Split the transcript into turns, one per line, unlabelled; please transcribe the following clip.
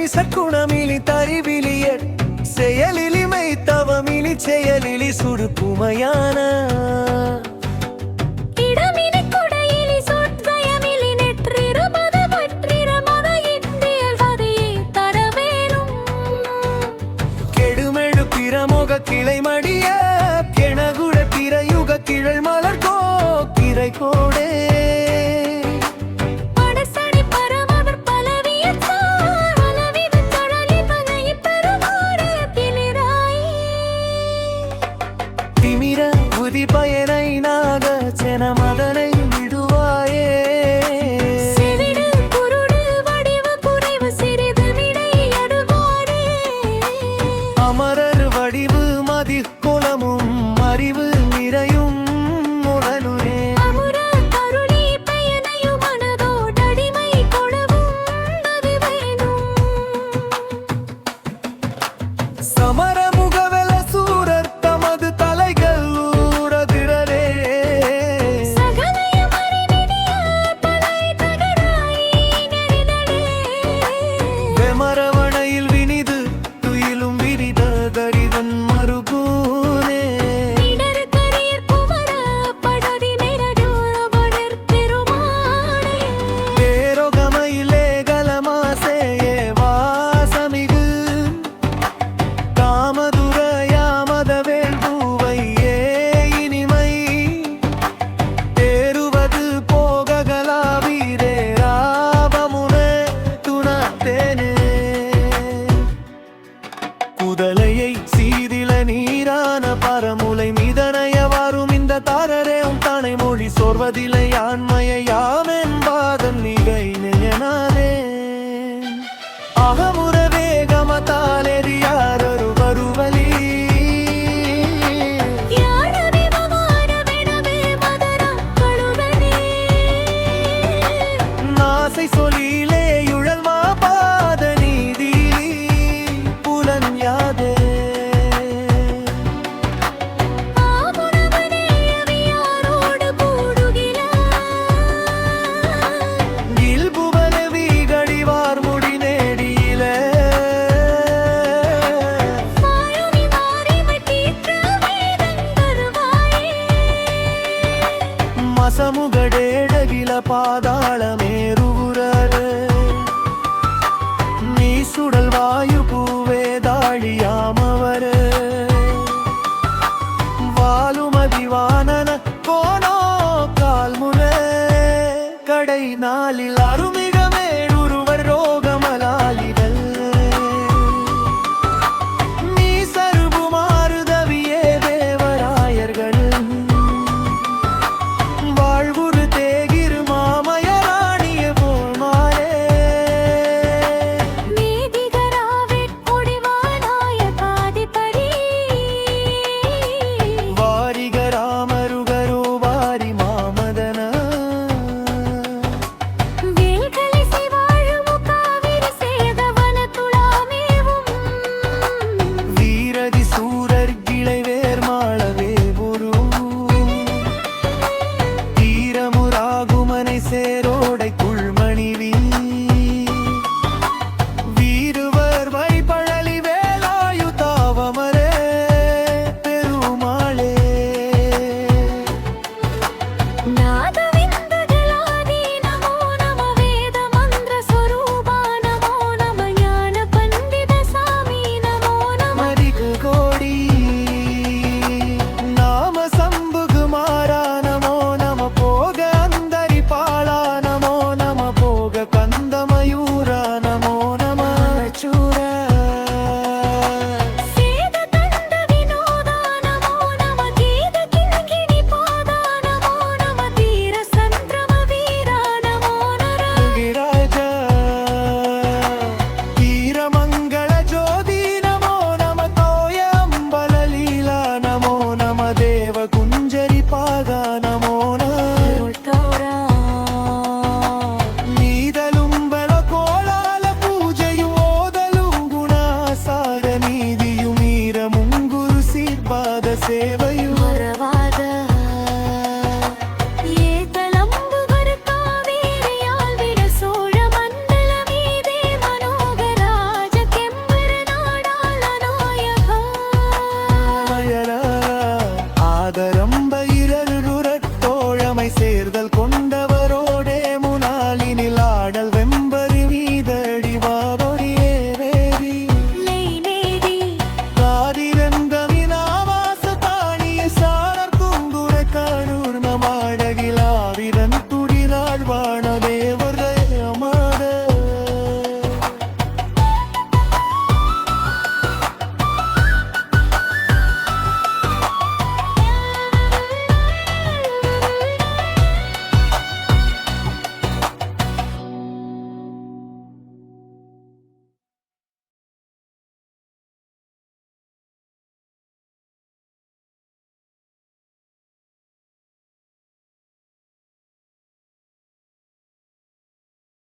சற்குணமிலி தரிவிலியற் செயலிலிமை தவமிலி செயலிலி சுடுப்புமையான கிளை மடிய கெணகுட திரையுக கிழல் மலர்கோ கிரை கோடே திமிர உதி பயனை நாக சென மதனை விடுவாயே அமரர் வடிவு மதி குலமும் அறிவு நிறையும் உடனுரே சமர முகவெல சூரர் தமது தலைகள் ஊரதிரரே வெமரவணையில் வினிது துயிலும் விரித தரிதன் மறுகூனே பேரோகமையிலே கலமாசேயே வாசமிகு காமதுரயாமதவேள் பூவையே இனிமை தேருவது போககலாவீரே ராபமுனே துணத்தேனே குதலையை சீதில நீரான பரமுலை மீதனையவாறும் இந்த தாரரேம் தானை மொழி சோர்வதில்லை ஆண்மையை யாமென்பாதன் நிகை நெயனாரே அகமுற வேகமத்தாலெறியாரொரு வருவலி நாசை சொலிலே யுழல் மாபாத நீதிலி புலன்யாதே இல்புவலவி கடிவார் முடி நேடியிலே மசமுகடேடகில பாதா